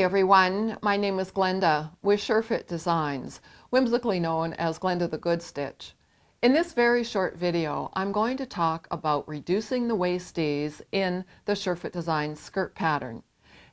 Hi everyone, my name is Glenda with SureFit Designs, whimsically known as Glenda the Good Stitch. In this very short video, I'm going to talk about reducing the waist ease in the SureFit Designs skirt pattern.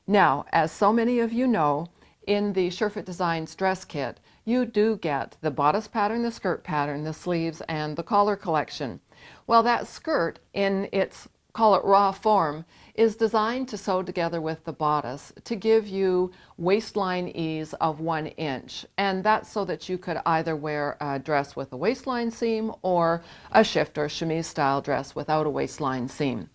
Now, as so many of you know, in the SureFit Designs dress kit, you do get the bodice pattern, the skirt pattern, the sleeves, and the collar collection. Well, that skirt in its, call it raw form, is designed to sew together with the bodice to give you waistline ease of 1 inch. And that's so that you could either wear a dress with a waistline seam or a shift or chemise style dress without a waistline seam.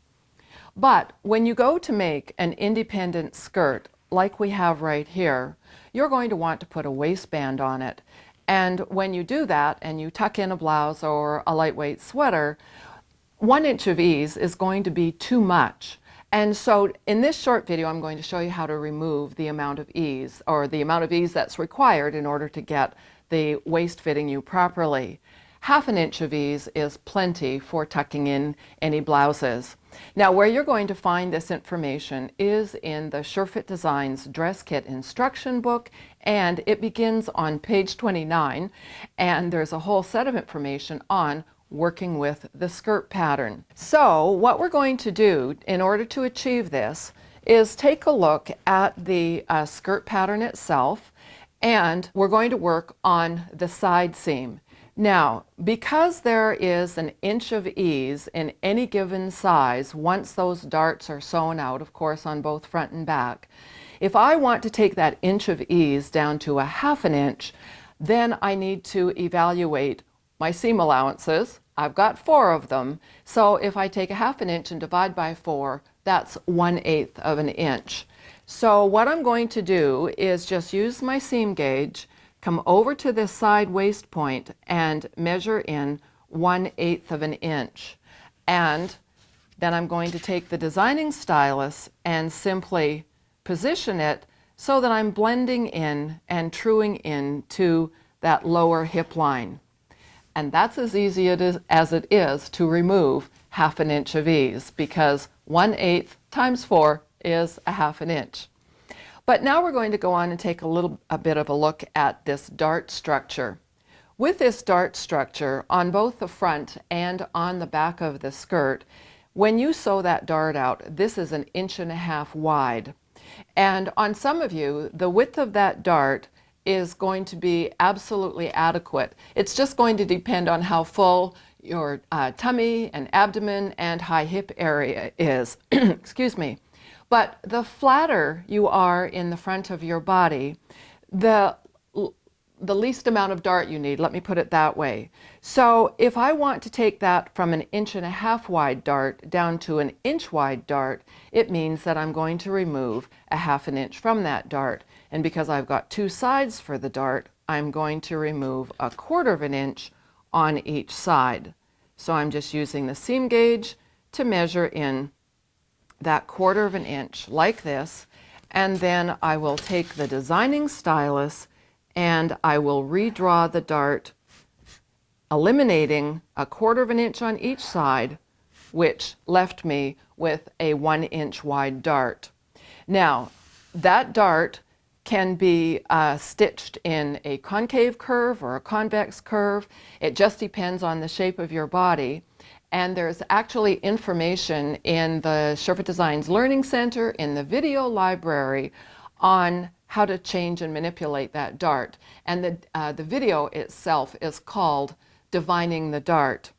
But when you go to make an independent skirt like we have right here, you're going to want to put a waistband on it. And when you do that and you tuck in a blouse or a lightweight sweater, 1 inch of ease is going to be too much. And so in this short video, I'm going to show you how to remove the amount of ease, or the amount of ease that's required in order to get the waist fitting you properly. 1/2 inch of ease is plenty for tucking in any blouses. Now, where you're going to find this information is in the SureFit Designs dress kit instruction book, and it begins on page 29, and there's a whole set of information on working with the skirt pattern. So what we're going to do in order to achieve this is take a look at the skirt pattern itself, and we're going to work on the side seam. Now, because there is 1 inch of ease in any given size once those darts are sewn out, of course on both front and back, if I want to take that inch of ease down to 1/2 inch, then I need to evaluate my seam allowances. I've got 4 of them, so if I take 1/2 inch and divide by 4, that's 1/8 of an inch. So what I'm going to do is just use my seam gauge, come over to this side waist point and measure in 1/8 of an inch. And then I'm going to take the designing stylus and simply position it so that I'm blending in and truing in to that lower hip line. And that's as easy as it is to remove 1/2 inch of ease, because 1/8 times 4 is 1/2 inch. But now we're going to go on and take a bit of a look at this dart structure. With this dart structure on both the front and on the back of the skirt, when you sew that dart out, this is 1.5 inches wide. And on some of you, the width of that dart is going to be absolutely adequate. It's just going to depend on how full your tummy and abdomen and high hip area is. Excuse me. But the flatter you are in the front of your body, the least amount of dart you need, let me put it that way. So if I want to take that from 1.5 inch wide dart down to 1 inch wide dart, it means that I'm going to remove 1/2 inch from that dart. And because I've got 2 sides for the dart, I'm going to remove 1/4 inch on each side. So I'm just using the seam gauge to measure in that 1/4 inch like this, and then I will take the designing stylus and I will redraw the dart, eliminating 1/4 inch on each side, which left me with a 1 inch wide dart. Now, that dart can be stitched in a concave curve or a convex curve. It just depends on the shape of your body. And there's actually information in the SureFit Designs Learning Center in the video library on how to change and manipulate that dart. And the video itself is called Divining the Dart.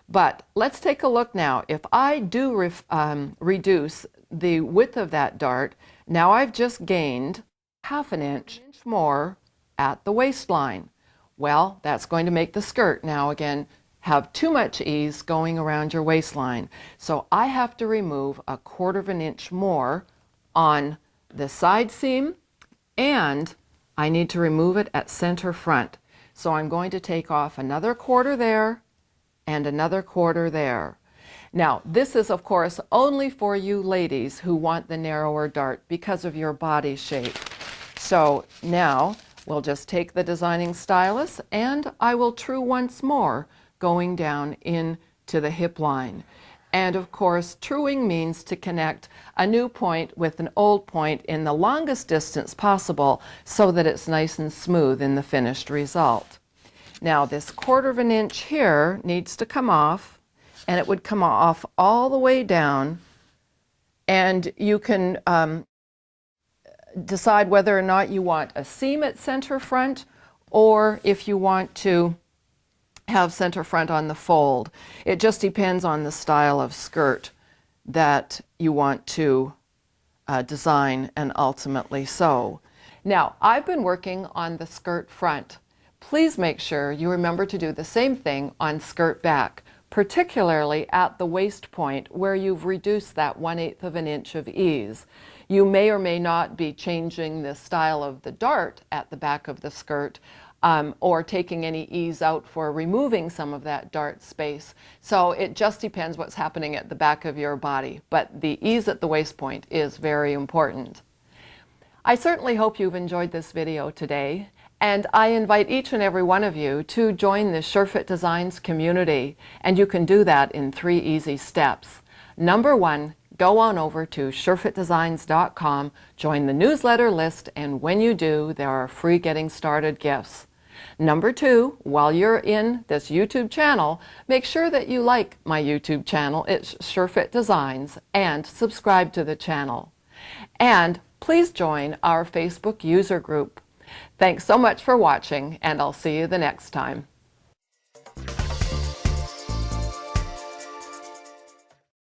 But let's take a look now. If I do reduce the width of that dart, now I've just gained 1/2 inch more at the waistline. Well, that's going to make the skirt now again have too much ease going around your waistline. So I have to remove 1/4 inch more on the side seam, and I need to remove it at center front. So I'm going to take off another 1/4 there and another 1/4 there. Now, this is of course only for you ladies who want the narrower dart because of your body shape. So now we'll just take the designing stylus and I will true once more, going down into the hip line. And of course, truing means to connect a new point with an old point in the longest distance possible so that it's nice and smooth in the finished result. Now this 1/4 of an inch here needs to come off, and it would come off all the way down, and you can decide whether or not you want a seam at center front or if you want to have center front on the fold. It just depends on the style of skirt that you want to design and ultimately sew. Now, I've been working on the skirt front. Please make sure you remember to do the same thing on skirt back, particularly at the waist point where you've reduced that 1/8 of an inch of ease. You may or may not be changing the style of the dart at the back of the skirt, or taking any ease out for removing some of that dart space. So it just depends what's happening at the back of your body, but the ease at the waist point is very important. I certainly hope you've enjoyed this video today, and I invite each and every one of you to join the SureFit Designs community, and you can do that in 3 easy steps. Number 1, go on over to surefitdesigns.com, join the newsletter list, and when you do, there are free getting started gifts. Number 2, while you're in this YouTube channel, make sure that you like my YouTube channel, it's SureFit Designs, and subscribe to the channel. And please join our Facebook user group. Thanks so much for watching, and I'll see you the next time.